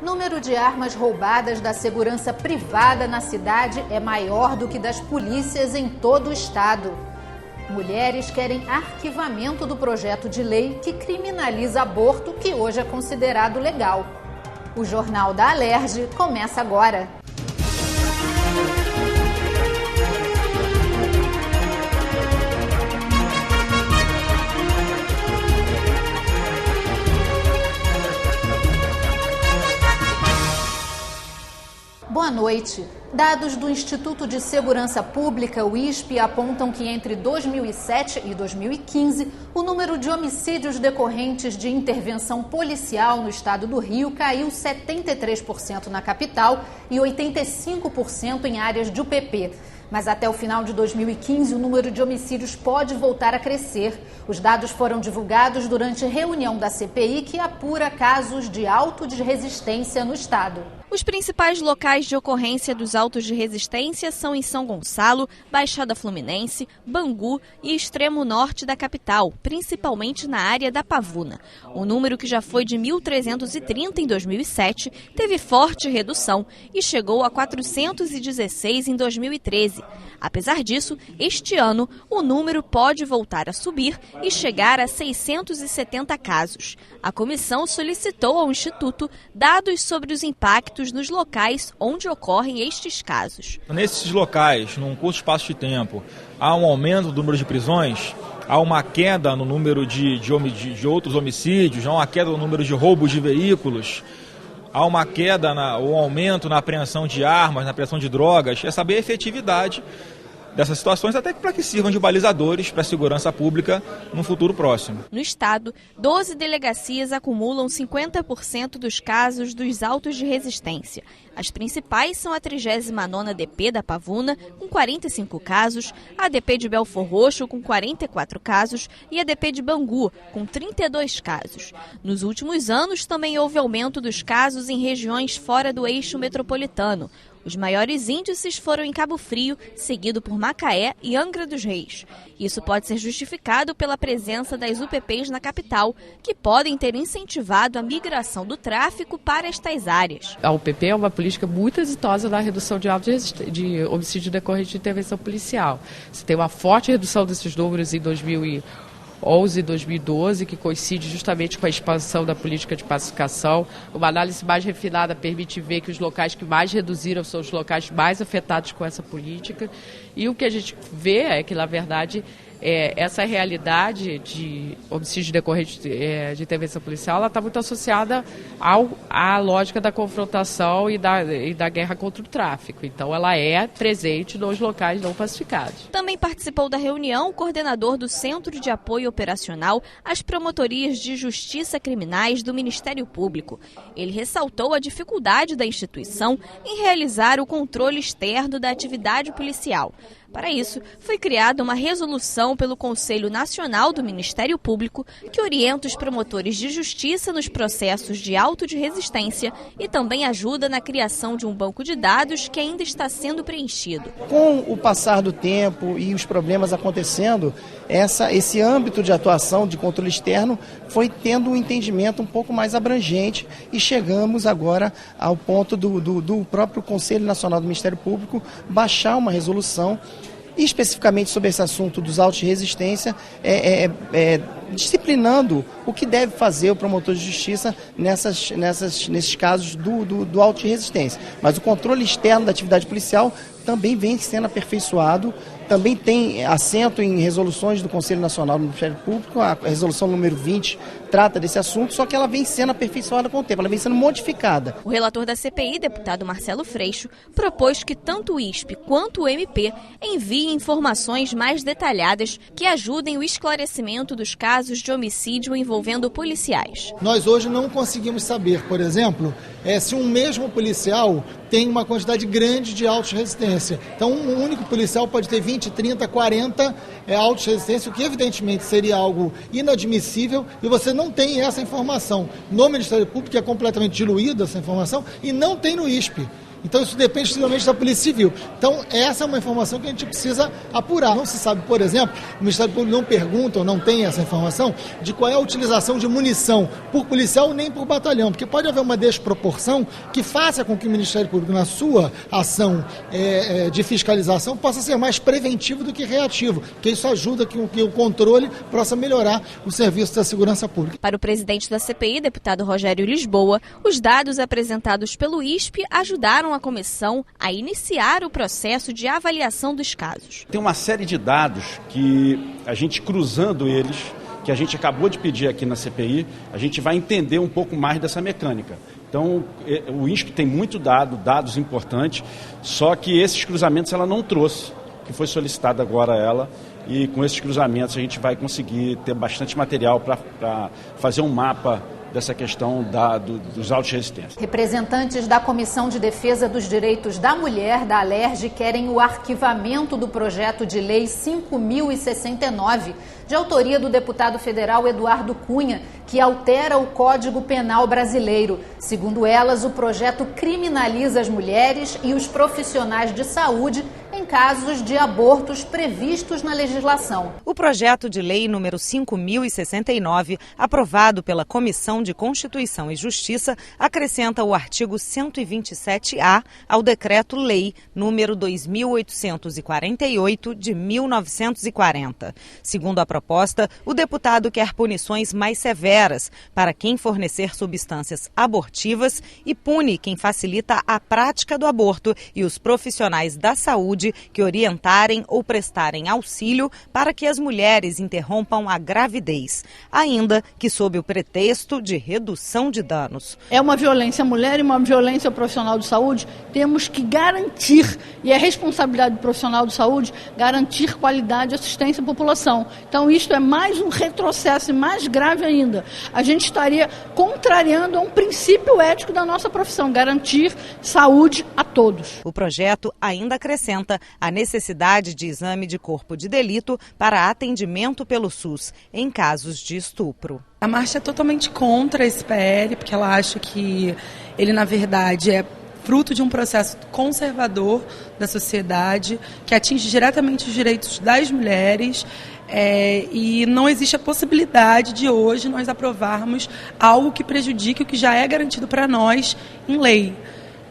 Número de armas roubadas da segurança privada na cidade é maior do que das polícias em todo o estado. Mulheres querem arquivamento do projeto de lei que criminaliza aborto, que hoje é considerado legal. O Jornal da Alerj começa agora. Boa noite. Dados do Instituto de Segurança Pública, o ISP, apontam que entre 2007 e 2015, o número de homicídios decorrentes de intervenção policial no estado do Rio caiu 73% na capital e 85% em áreas de UPP. Mas até o final de 2015, o número de homicídios pode voltar a crescer. Os dados foram divulgados durante reunião da CPI, que apura casos de auto de resistência no estado. Os principais locais de ocorrência dos autos de resistência são em São Gonçalo, Baixada Fluminense, Bangu e extremo norte da capital, principalmente na área da Pavuna. O número, que já foi de 1.330 em 2007, teve forte redução e chegou a 416 em 2013. Apesar disso, este ano, o número pode voltar a subir e chegar a 670 casos. A comissão solicitou ao Instituto dados sobre os impactos nos locais onde ocorrem estes casos. Nesses locais, num curto espaço de tempo, há um aumento do número de prisões, há uma queda no número de outros homicídios, há uma queda no número de roubos de veículos, há uma queda, um aumento na apreensão de armas, na apreensão de drogas. É saber a efetividade dessas situações, até para que sirvam de balizadores para a segurança pública no futuro próximo. No estado, 12 delegacias acumulam 50% dos casos dos autos de resistência. As principais são a 39ª DP da Pavuna, com 45 casos, a DP de Belfor Roxo, com 44 casos, e a DP de Bangu, com 32 casos. Nos últimos anos, também houve aumento dos casos em regiões fora do eixo metropolitano. Os maiores índices foram em Cabo Frio, seguido por Macaé e Angra dos Reis. Isso pode ser justificado pela presença das UPPs na capital, que podem ter incentivado a migração do tráfico para estas áreas. A UPP é uma política muito exitosa na redução de homicídio decorrente de intervenção policial. Você tem uma forte redução desses números em 2011 e 2012, que coincide justamente com a expansão da política de pacificação. Uma análise mais refinada permite ver que os locais que mais reduziram são os locais mais afetados com essa política. E o que a gente vê é que, na verdade, essa realidade de homicídio decorrente de intervenção policial, ela está muito associada à lógica da confrontação e da guerra contra o tráfico. Então, ela é presente nos locais não pacificados. Também participou da reunião o coordenador do Centro de Apoio Operacional às Promotorias de Justiça Criminais do Ministério Público. Ele ressaltou a dificuldade da instituição em realizar o controle externo da atividade policial. Para isso, foi criada uma resolução pelo Conselho Nacional do Ministério Público que orienta os promotores de justiça nos processos de auto de resistência e também ajuda na criação de um banco de dados que ainda está sendo preenchido. Com o passar do tempo e os problemas acontecendo, esse âmbito de atuação de controle externo foi tendo um entendimento um pouco mais abrangente e chegamos agora ao ponto do próprio Conselho Nacional do Ministério Público baixar uma resolução especificamente sobre esse assunto dos autos de resistência, disciplinando o que deve fazer o promotor de justiça nesses casos do auto de resistência. Mas o controle externo da atividade policial também vem sendo aperfeiçoado, também tem assento em resoluções do Conselho Nacional do Ministério Público. A resolução número 20 trata desse assunto, só que ela vem sendo aperfeiçoada com o tempo, ela vem sendo modificada. O relator da CPI, deputado Marcelo Freixo, propôs que tanto o ISP quanto o MP enviem informações mais detalhadas que ajudem o esclarecimento dos casos de homicídio envolvendo policiais. Nós hoje não conseguimos saber, por exemplo, se um mesmo policial tem uma quantidade grande de autos de resistência. Então, um único policial pode ter 20, 30, 40 autos de resistência, o que evidentemente seria algo inadmissível, e você não tem essa informação no Ministério Público, que é completamente diluída essa informação, e não tem no ISP. Então isso depende exclusivamente da Polícia Civil. Então essa é uma informação que a gente precisa apurar. Não se sabe, por exemplo, o Ministério Público não pergunta ou não tem essa informação de qual é a utilização de munição por policial nem por batalhão, porque pode haver uma desproporção que faça com que o Ministério Público, na sua ação de fiscalização, possa ser mais preventivo do que reativo, porque isso ajuda que o controle possa melhorar o serviço da segurança pública. Para o presidente da CPI, deputado Rogério Lisboa, os dados apresentados pelo ISP ajudaram a comissão a iniciar o processo de avaliação dos casos. Tem uma série de dados que a gente cruzando eles, que a gente acabou de pedir aqui na CPI, a gente vai entender um pouco mais dessa mecânica. Então, o INSP tem muito dados importantes, só que esses cruzamentos ela não trouxe, que foi solicitado agora ela, e com esses cruzamentos a gente vai conseguir ter bastante material para fazer um mapa dessa questão dos autos de resistência. Representantes da Comissão de Defesa dos Direitos da Mulher, da Alerj, querem o arquivamento do projeto de lei 5.069, de autoria do deputado federal Eduardo Cunha, que altera o Código Penal brasileiro. Segundo elas, o projeto criminaliza as mulheres e os profissionais de saúde em casos de abortos previstos na legislação. O projeto de lei número 5.069, aprovado pela Comissão de Constituição e Justiça, acrescenta o artigo 127A ao Decreto-Lei número 2.848 de 1940. Segundo a proposta, o deputado quer punições mais severas para quem fornecer substâncias abortivas e pune quem facilita a prática do aborto e os profissionais da saúde que orientarem ou prestarem auxílio para que as mulheres interrompam a gravidez, ainda que sob o pretexto de redução de danos. É uma violência à mulher e uma violência ao profissional de saúde. Temos que garantir, e é responsabilidade do profissional de saúde, garantir qualidade e assistência à população. Então isto é mais um retrocesso e mais grave ainda. A gente estaria contrariando a um princípio ético da nossa profissão, garantir saúde a todos. O projeto ainda acrescenta a necessidade de exame de corpo de delito para atendimento pelo SUS em casos de estupro. A Márcia é totalmente contra esse PL, porque ela acha que ele, na verdade, é fruto de um processo conservador da sociedade, que atinge diretamente os direitos das mulheres, e não existe a possibilidade de hoje nós aprovarmos algo que prejudique o que já é garantido para nós em lei.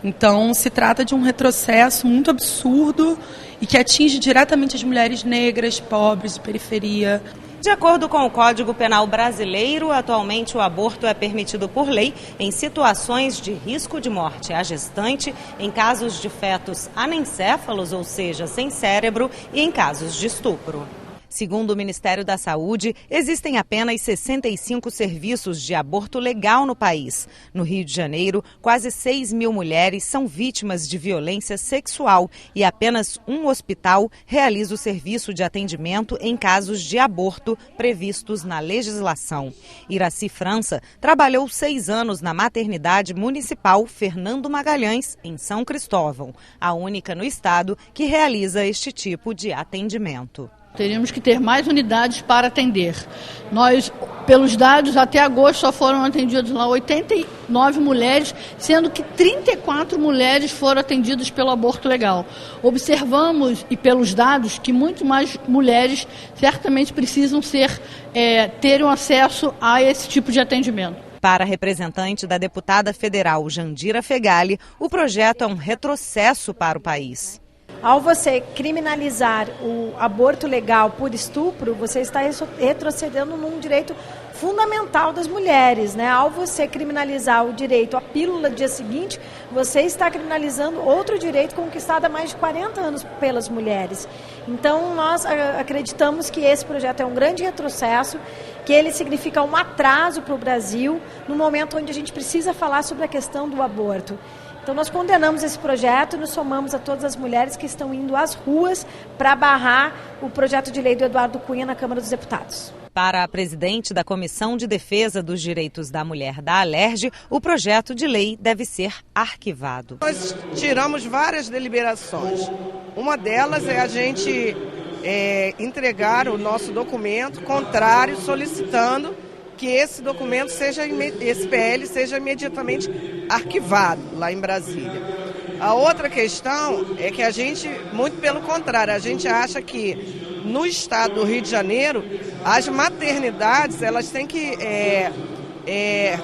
Então, se trata de um retrocesso muito absurdo e que atinge diretamente as mulheres negras, pobres, de periferia. De acordo com o Código Penal brasileiro, atualmente o aborto é permitido por lei em situações de risco de morte à gestante, em casos de fetos anencéfalos, ou seja, sem cérebro, e em casos de estupro. Segundo o Ministério da Saúde, existem apenas 65 serviços de aborto legal no país. No Rio de Janeiro, quase 6.000 mulheres são vítimas de violência sexual e apenas um hospital realiza o serviço de atendimento em casos de aborto previstos na legislação. Iraci França trabalhou 6 anos na maternidade municipal Fernando Magalhães, em São Cristóvão, a única no estado que realiza este tipo de atendimento. Teríamos que ter mais unidades para atender. Nós, pelos dados, até agosto só foram atendidas lá 89 mulheres, sendo que 34 mulheres foram atendidas pelo aborto legal. Observamos, e pelos dados, que muito mais mulheres certamente precisam terem acesso a esse tipo de atendimento. Para a representante da deputada federal Jandira Fegali, o projeto é um retrocesso para o país. Ao você criminalizar o aborto legal por estupro, você está retrocedendo num direito fundamental das mulheres, né? Ao você criminalizar o direito à pílula do dia seguinte, você está criminalizando outro direito conquistado há mais de 40 anos pelas mulheres. Então, nós acreditamos que esse projeto é um grande retrocesso, que ele significa um atraso para o Brasil, no momento onde a gente precisa falar sobre a questão do aborto. Então nós condenamos esse projeto e nos somamos a todas as mulheres que estão indo às ruas para barrar o projeto de lei do Eduardo Cunha na Câmara dos Deputados. Para a presidente da Comissão de Defesa dos Direitos da Mulher da Alerj, o projeto de lei deve ser arquivado. Nós tiramos várias deliberações. Uma delas é a gente entregar o nosso documento contrário, solicitando que esse documento esse PL seja imediatamente arquivado lá em Brasília. A outra questão é que a gente, muito pelo contrário, a gente acha que no estado do Rio de Janeiro, as maternidades elas têm que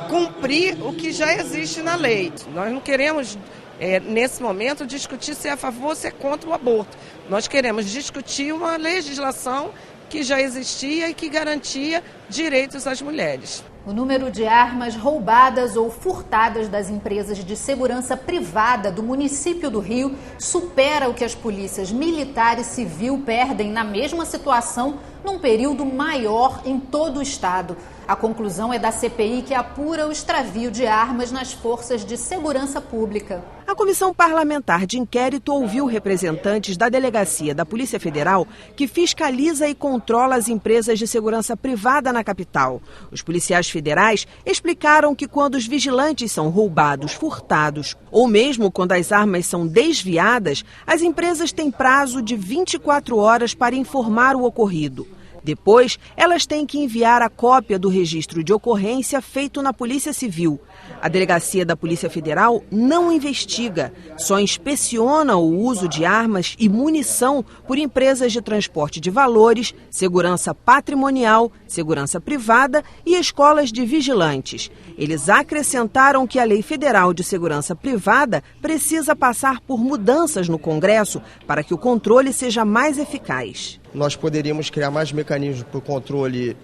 cumprir o que já existe na lei. Nós não queremos, nesse momento, discutir se é a favor ou se é contra o aborto. Nós queremos discutir uma legislação que já existia e que garantia direitos às mulheres. O número de armas roubadas ou furtadas das empresas de segurança privada do município do Rio supera o que as polícias militar e civil perdem na mesma situação num período maior em todo o estado. A conclusão é da CPI, que apura o extravio de armas nas forças de segurança pública. A Comissão Parlamentar de Inquérito ouviu representantes da Delegacia da Polícia Federal, que fiscaliza e controla as empresas de segurança privada na capital. Os policiais federais explicaram que quando os vigilantes são roubados, furtados ou mesmo quando as armas são desviadas, as empresas têm prazo de 24 horas para informar o ocorrido. Depois, elas têm que enviar a cópia do registro de ocorrência feito na Polícia Civil. A Delegacia da Polícia Federal não investiga, só inspeciona o uso de armas e munição por empresas de transporte de valores, segurança patrimonial, segurança privada e escolas de vigilantes. Eles acrescentaram que a Lei Federal de Segurança Privada precisa passar por mudanças no Congresso para que o controle seja mais eficaz. Nós poderíamos criar mais mecanismos para o controle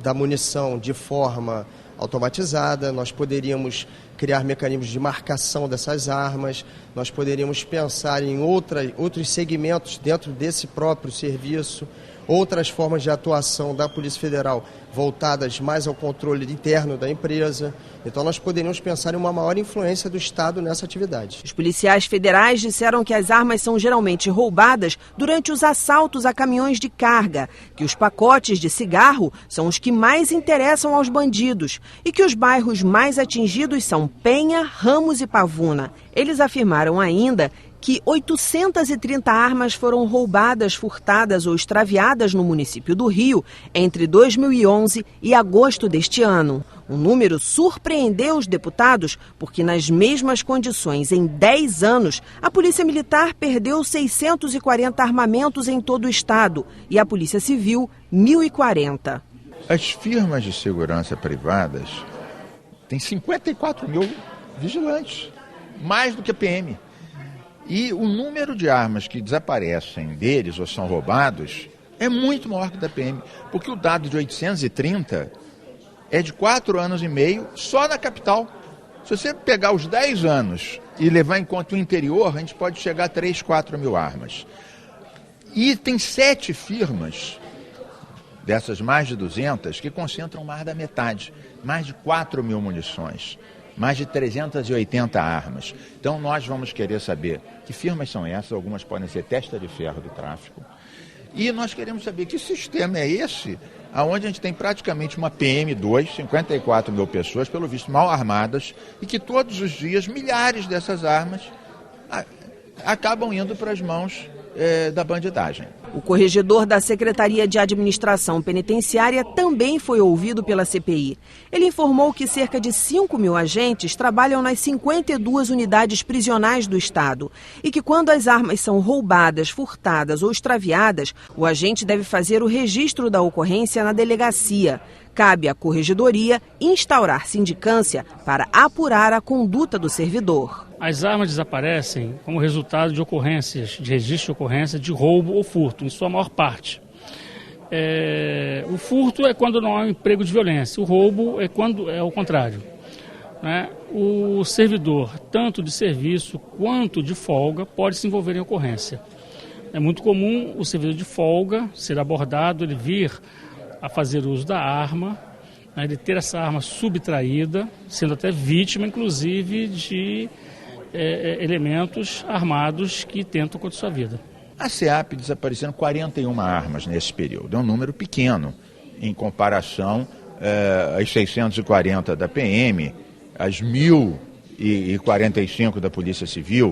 da munição de forma automatizada, nós poderíamos criar mecanismos de marcação dessas armas, nós poderíamos pensar em outros segmentos dentro desse próprio serviço, outras formas de atuação da Polícia Federal voltadas mais ao controle interno da empresa. Então nós poderíamos pensar em uma maior influência do Estado nessa atividade. Os policiais federais disseram que as armas são geralmente roubadas durante os assaltos a caminhões de carga, que os pacotes de cigarro são os que mais interessam aos bandidos e que os bairros mais atingidos são Penha, Ramos e Pavuna. Eles afirmaram ainda que 830 armas foram roubadas, furtadas ou extraviadas no município do Rio entre 2011 e agosto deste ano. O número surpreendeu os deputados porque, nas mesmas condições, em 10 anos, a Polícia Militar perdeu 640 armamentos em todo o estado e a Polícia Civil, 1.040. As firmas de segurança privadas têm 54 mil vigilantes, mais do que a PM. E o número de armas que desaparecem deles ou são roubados é muito maior que o da PM, porque o dado de 830 é de 4 anos e meio só na capital. Se você pegar os 10 anos e levar em conta o interior, a gente pode chegar a 3, 4 mil armas. E tem 7 firmas, dessas mais de 200, que concentram mais da metade, mais de 4 mil munições. Mais de 380 armas. Então nós vamos querer saber que firmas são essas, algumas podem ser testa de ferro do tráfico. E nós queremos saber que sistema é esse, onde a gente tem praticamente uma PM2, 54 mil pessoas, pelo visto mal armadas, e que todos os dias milhares dessas armas acabam indo para as mãos da bandidagem. O corregedor da Secretaria de Administração Penitenciária também foi ouvido pela CPI. Ele informou que cerca de 5 mil agentes trabalham nas 52 unidades prisionais do estado e que quando as armas são roubadas, furtadas ou extraviadas, o agente deve fazer o registro da ocorrência na delegacia. Cabe à corregedoria instaurar sindicância para apurar a conduta do servidor. As armas desaparecem como resultado de ocorrências, de registro de ocorrência de roubo ou furto, em sua maior parte. O furto é quando não há um emprego de violência, o roubo é quando é o contrário. Né? O servidor, tanto de serviço quanto de folga, pode se envolver em ocorrência. É muito comum o servidor de folga ser abordado, ele vir a fazer uso da arma, né, ele ter essa arma subtraída, sendo até vítima, inclusive, de elementos armados que tentam contra sua vida. A SEAP desapareceram 41 armas nesse período, é um número pequeno em comparação às 640 da PM, às 1.045 da Polícia Civil,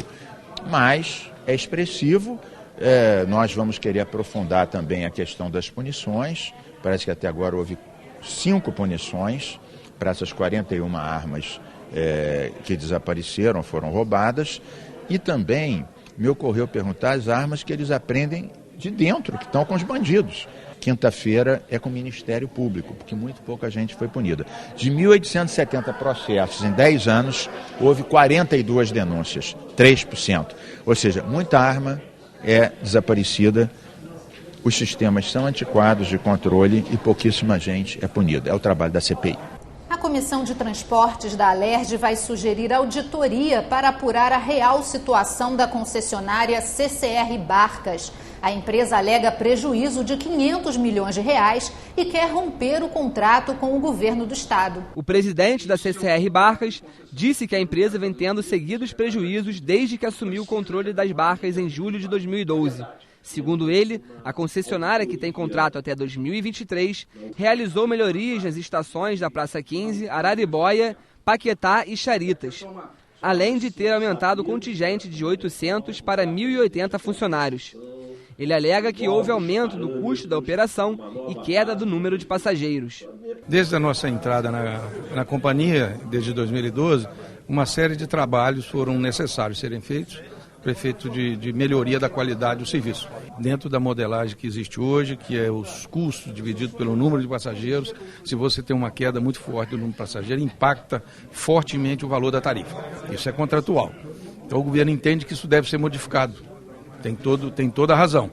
mas é expressivo. Nós vamos querer aprofundar também a questão das punições. Parece que até agora houve 5 punições para essas 41 armas que desapareceram, foram roubadas. E também me ocorreu perguntar as armas que eles aprendem de dentro, que estão com os bandidos. Quinta-feira é com o Ministério Público, porque muito pouca gente foi punida. De 1.870 processos em 10 anos, houve 42 denúncias, 3%. Ou seja, muita arma é desaparecida, os sistemas são antiquados de controle e pouquíssima gente é punida. É o trabalho da CPI. A Comissão de Transportes da Alerj vai sugerir auditoria para apurar a real situação da concessionária CCR Barcas. A empresa alega prejuízo de 500 milhões de reais e quer romper o contrato com o governo do estado. O presidente da CCR Barcas disse que a empresa vem tendo seguidos prejuízos desde que assumiu o controle das barcas em julho de 2012. Segundo ele, a concessionária, que tem contrato até 2023, realizou melhorias nas estações da Praça 15, Araribóia, Paquetá e Charitas, além de ter aumentado o contingente de 800 para 1.080 funcionários. Ele alega que houve aumento do custo da operação e queda do número de passageiros. Desde a nossa entrada na companhia, desde 2012, uma série de trabalhos foram necessários serem feitos, prefeito de melhoria da qualidade do serviço. Dentro da modelagem que existe hoje, que é os custos divididos pelo número de passageiros, se você tem uma queda muito forte do número de passageiros, impacta fortemente o valor da tarifa. Isso é contratual. Então o governo entende que isso deve ser modificado. Tem toda a razão.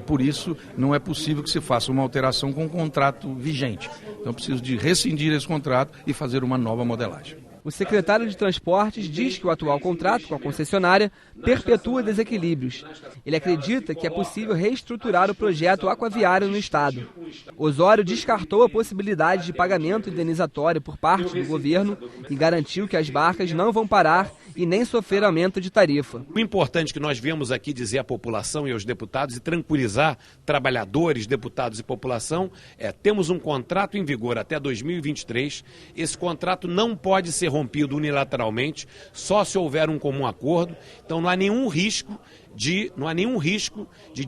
Por isso, não é possível que se faça uma alteração com um contrato vigente. Então, preciso de rescindir esse contrato e fazer uma nova modelagem. O secretário de Transportes diz que o atual contrato com a concessionária perpetua desequilíbrios. Ele acredita que é possível reestruturar o projeto aquaviário no estado. Osório descartou a possibilidade de pagamento indenizatório por parte do governo e garantiu que as barcas não vão parar e nem sofrer aumento de tarifa. O importante que nós viemos aqui dizer à população e aos deputados e tranquilizar trabalhadores, deputados e população temos um contrato em vigor até 2023. Esse contrato não pode ser rompido unilateralmente, só se houver um comum acordo. Então não há nenhum risco de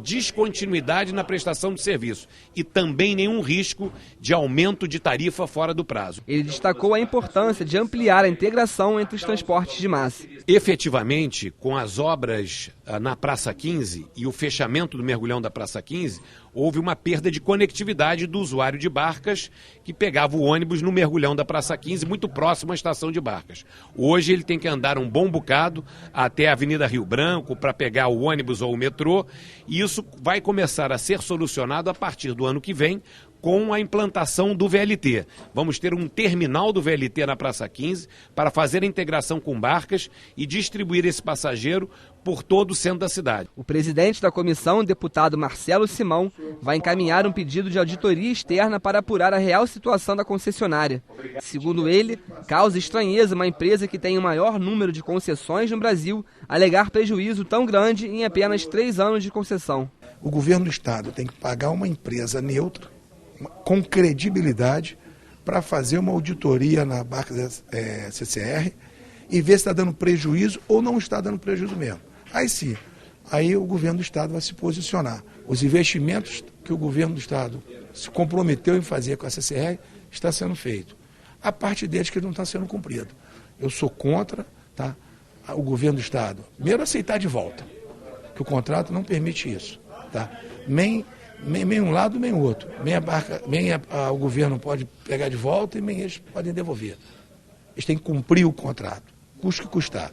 descontinuidade na prestação de serviço e também nenhum risco de aumento de tarifa fora do prazo. Ele destacou a importância de ampliar a integração entre os transportes de massa. Efetivamente, com as obras na Praça 15 e o fechamento do mergulhão da Praça 15, houve uma perda de conectividade do usuário de Barcas que pegava o ônibus no mergulhão da Praça 15, muito próximo à estação de Barcas. Hoje ele tem que andar um bom bocado até a Avenida Rio Branco para pegar o ônibus ou o metrô, e isso vai começar a ser solucionado a partir do ano que vem com a implantação do VLT. Vamos ter um terminal do VLT na Praça 15 para fazer a integração com Barcas e distribuir esse passageiro por todo o centro da cidade. O presidente da comissão, o deputado Marcelo Simão, vai encaminhar um pedido de auditoria externa para apurar a real situação da concessionária. Segundo ele, causa estranheza uma empresa que tem o maior número de concessões no Brasil alegar prejuízo tão grande em apenas 3 anos de concessão. O governo do estado tem que pagar uma empresa neutra, com credibilidade, para fazer uma auditoria na Barcas CCR e ver se está dando prejuízo ou não está dando prejuízo mesmo. Aí sim, aí o governo do estado vai se posicionar. Os investimentos que o governo do estado se comprometeu em fazer com a CCR está sendo feito. A parte deles que não está sendo cumprido. Eu sou contra, tá, o governo do estado, primeiro aceitar de volta, que o contrato não permite isso. Tá? Nem um lado, nem o outro. O governo pode pegar de volta e nem eles podem devolver. Eles têm que cumprir o contrato, custe o que custar.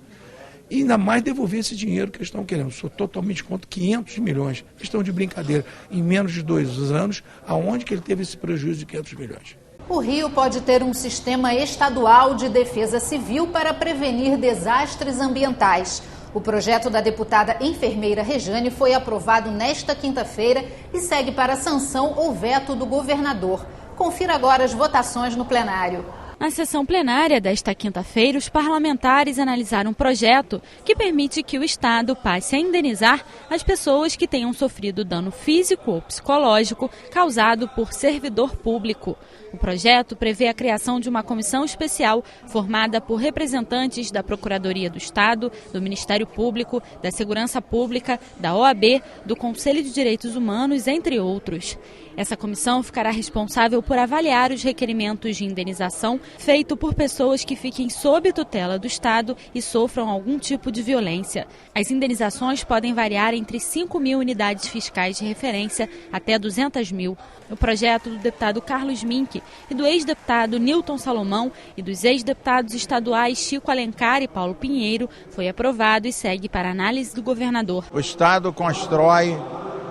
E ainda mais devolver esse dinheiro que eles estão querendo. Sou totalmente contra 500 milhões. Eles estão de brincadeira. Em menos de 2 anos, aonde que ele teve esse prejuízo de 500 milhões? O Rio pode ter um sistema estadual de defesa civil para prevenir desastres ambientais. O projeto da deputada enfermeira Rejane foi aprovado nesta quinta-feira e segue para sanção ou veto do governador. Confira agora as votações no plenário. Na sessão plenária desta quinta-feira, os parlamentares analisaram um projeto que permite que o Estado passe a indenizar as pessoas que tenham sofrido dano físico ou psicológico causado por servidor público. O projeto prevê a criação de uma comissão especial formada por representantes da Procuradoria do Estado, do Ministério Público, da Segurança Pública, da OAB, do Conselho de Direitos Humanos, entre outros. Essa comissão ficará responsável por avaliar os requerimentos de indenização feitos por pessoas que fiquem sob tutela do Estado e sofram algum tipo de violência. As indenizações podem variar entre 5.000 unidades fiscais de referência até 200.000. O projeto do deputado Carlos Mink e do ex-deputado Nilton Salomão e dos ex-deputados estaduais Chico Alencar e Paulo Pinheiro foi aprovado e segue para análise do governador. O Estado constrói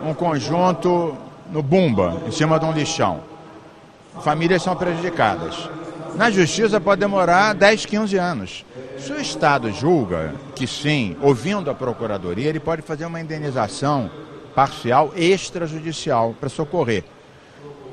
um conjunto no Bumba, em cima de um lixão. Famílias são prejudicadas. Na justiça pode demorar 10, 15 anos. Se o Estado julga que sim, ouvindo a Procuradoria, ele pode fazer uma indenização parcial extrajudicial para socorrer.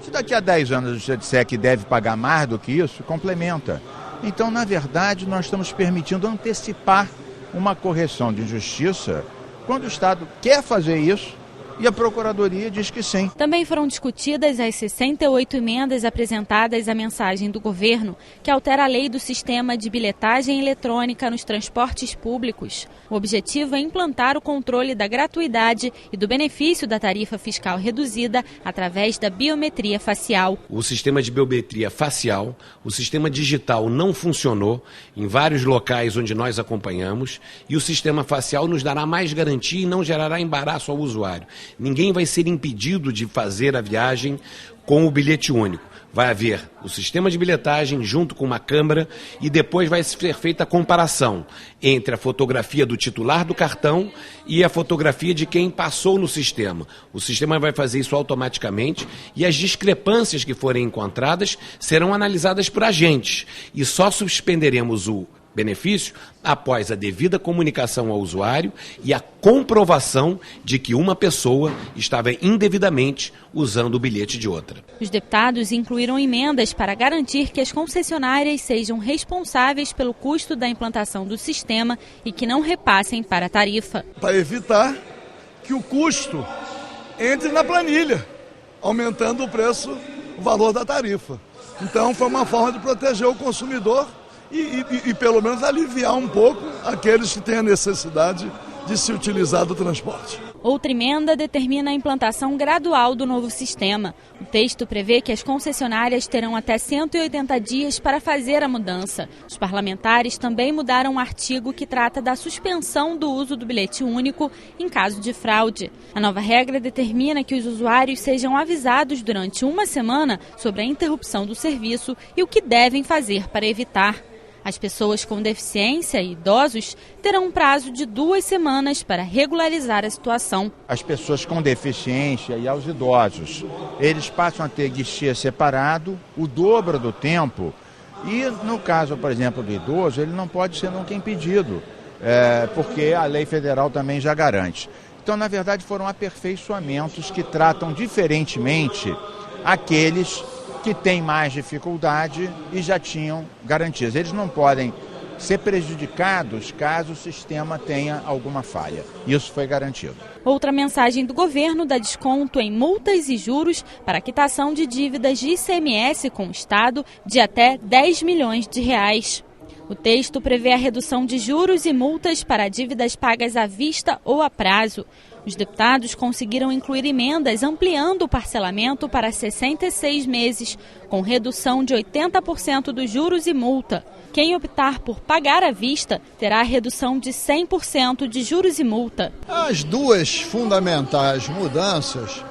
Se daqui a 10 anos a justiça disser que deve pagar mais do que isso, complementa. Então, na verdade, nós estamos permitindo antecipar uma correção de injustiça quando o Estado quer fazer isso e a Procuradoria diz que sim. Também foram discutidas as 68 emendas apresentadas à mensagem do governo, que altera a lei do sistema de bilhetagem eletrônica nos transportes públicos. O objetivo é implantar o controle da gratuidade e do benefício da tarifa fiscal reduzida através da biometria facial. O sistema de biometria facial, o sistema digital não funcionou em vários locais onde nós acompanhamos e o sistema facial nos dará mais garantia e não gerará embaraço ao usuário. Ninguém vai ser impedido de fazer a viagem com o bilhete único. Vai haver o sistema de bilhetagem junto com uma câmera e depois vai ser feita a comparação entre a fotografia do titular do cartão e a fotografia de quem passou no sistema. O sistema vai fazer isso automaticamente e as discrepâncias que forem encontradas serão analisadas por agentes e só suspenderemos o benefício após a devida comunicação ao usuário e a comprovação de que uma pessoa estava indevidamente usando o bilhete de outra. Os deputados incluíram emendas para garantir que as concessionárias sejam responsáveis pelo custo da implantação do sistema e que não repassem para a tarifa. Para evitar que o custo entre na planilha, aumentando o preço, o valor da tarifa. Então foi uma forma de proteger o consumidor e pelo menos aliviar um pouco aqueles que têm a necessidade de se utilizar do transporte. Outra emenda determina a implantação gradual do novo sistema. O texto prevê que as concessionárias terão até 180 dias para fazer a mudança. Os parlamentares também mudaram um artigo que trata da suspensão do uso do bilhete único em caso de fraude. A nova regra determina que os usuários sejam avisados durante uma semana sobre a interrupção do serviço e o que devem fazer para evitar. As pessoas com deficiência e idosos terão um prazo de 2 semanas para regularizar a situação. As pessoas com deficiência e aos idosos, eles passam a ter guichê separado, o dobro do tempo. E no caso, por exemplo, do idoso, ele não pode ser nunca impedido, porque a lei federal também já garante. Então, na verdade, foram aperfeiçoamentos que tratam diferentemente aqueles que têm mais dificuldade e já tinham garantias. Eles não podem ser prejudicados caso o sistema tenha alguma falha. Isso foi garantido. Outra mensagem do governo dá desconto em multas e juros para a quitação de dívidas de ICMS com o Estado de até 10 milhões de reais. O texto prevê a redução de juros e multas para dívidas pagas à vista ou a prazo. Os deputados conseguiram incluir emendas ampliando o parcelamento para 66 meses, com redução de 80% dos juros e multa. Quem optar por pagar à vista terá a redução de 100% de juros e multa. As duas fundamentais mudanças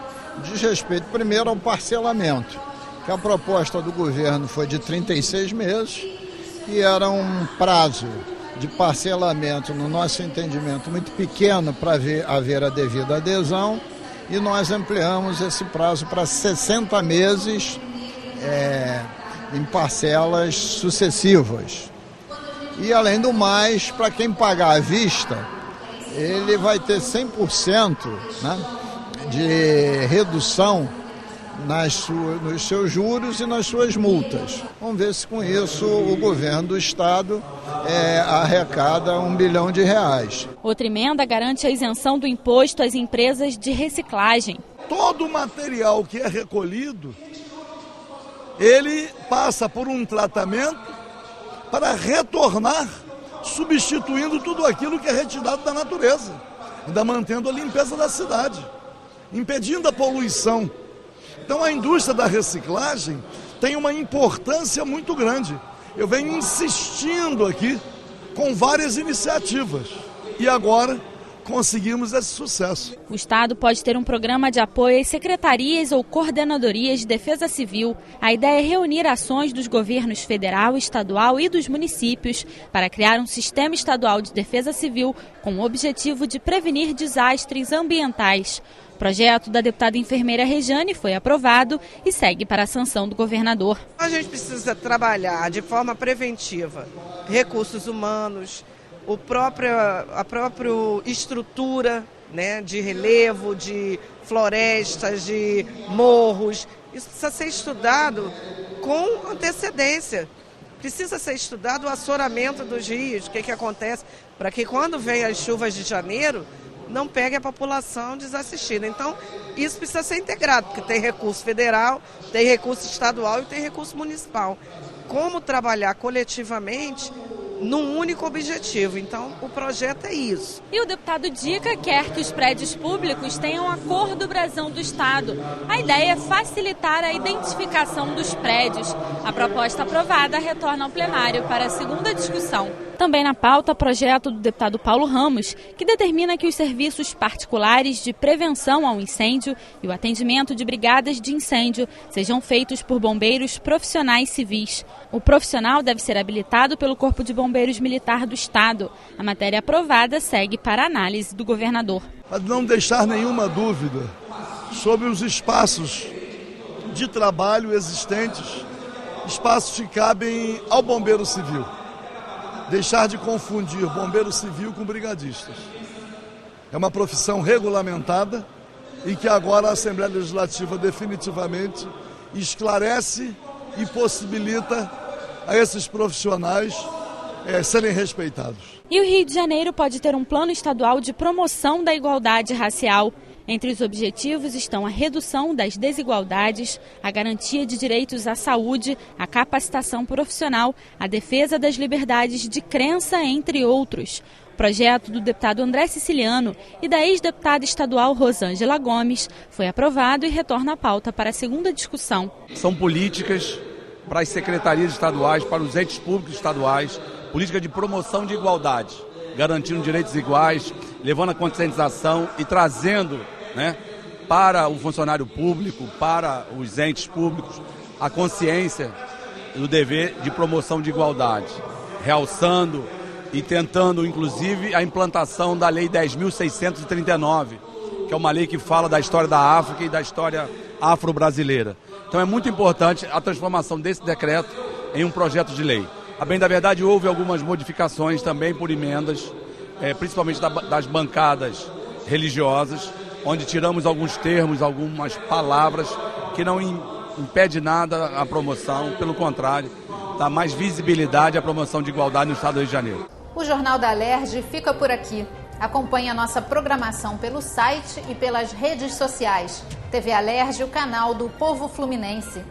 diz respeito primeiro ao parcelamento, que a proposta do governo foi de 36 meses e era um prazo de parcelamento, no nosso entendimento, muito pequeno para haver a devida adesão, e nós ampliamos esse prazo para 60 meses em parcelas sucessivas. E, além do mais, para quem pagar à vista, ele vai ter 100% de redução nos seus juros e nas suas multas. Vamos ver se com isso o governo do Estado arrecada R$1 bilhão. Outra emenda garante a isenção do imposto às empresas de reciclagem. Todo o material que é recolhido ele passa por um tratamento para retornar, substituindo tudo aquilo que é retirado da natureza, ainda mantendo a limpeza da cidade, impedindo a poluição. Então a indústria da reciclagem tem uma importância muito grande. Eu venho insistindo aqui com várias iniciativas e agora conseguimos esse sucesso. O Estado pode ter um programa de apoio às secretarias ou coordenadorias de defesa civil. A ideia é reunir ações dos governos federal, estadual e dos municípios para criar um sistema estadual de defesa civil com o objetivo de prevenir desastres ambientais. O projeto da deputada enfermeira Rejane foi aprovado e segue para a sanção do governador. A gente precisa trabalhar de forma preventiva recursos humanos, a própria estrutura, né, de relevo, de florestas, de morros. Isso precisa ser estudado com antecedência. Precisa ser estudado o assoramento dos rios, o que acontece, para que quando vem as chuvas de janeiro, não pegue a população desassistida. Então, isso precisa ser integrado, porque tem recurso federal, tem recurso estadual e tem recurso municipal. Como trabalhar coletivamente num único objetivo. Então, o projeto é isso. E o deputado Dica quer que os prédios públicos tenham a cor do brasão do Estado. A ideia é facilitar a identificação dos prédios. A proposta aprovada retorna ao plenário para a segunda discussão. Também na pauta, projeto do deputado Paulo Ramos, que determina que os serviços particulares de prevenção ao incêndio e o atendimento de brigadas de incêndio sejam feitos por bombeiros profissionais civis. O profissional deve ser habilitado pelo Corpo de Bombeiros Militar do Estado. A matéria aprovada segue para análise do governador. Para não deixar nenhuma dúvida sobre os espaços de trabalho existentes, espaços que cabem ao bombeiro civil. Deixar de confundir bombeiro civil com brigadistas. É uma profissão regulamentada e que agora a Assembleia Legislativa definitivamente esclarece e possibilita a esses profissionais serem respeitados. E o Rio de Janeiro pode ter um plano estadual de promoção da igualdade racial. Entre os objetivos estão a redução das desigualdades, a garantia de direitos à saúde, a capacitação profissional, a defesa das liberdades de crença, entre outros. O projeto do deputado André Siciliano e da ex-deputada estadual Rosângela Gomes foi aprovado e retorna à pauta para a segunda discussão. São políticas para as secretarias estaduais, para os entes públicos estaduais, política de promoção de igualdade, garantindo direitos iguais, levando a conscientização e trazendo, né, para o funcionário público, para os entes públicos, a consciência do dever de promoção de igualdade, realçando e tentando, inclusive, a implantação da Lei 10.639, que é uma lei que fala da história da África e da história afro-brasileira. Então é muito importante a transformação desse decreto em um projeto de lei. A bem da verdade, houve algumas modificações também por emendas, principalmente das bancadas religiosas, onde tiramos alguns termos, algumas palavras que não impede nada a promoção, pelo contrário, dá mais visibilidade à promoção de igualdade no Estado do Rio de Janeiro. O Jornal da Alerj fica por aqui. Acompanhe a nossa programação pelo site e pelas redes sociais. TV Alerj, o canal do Povo Fluminense.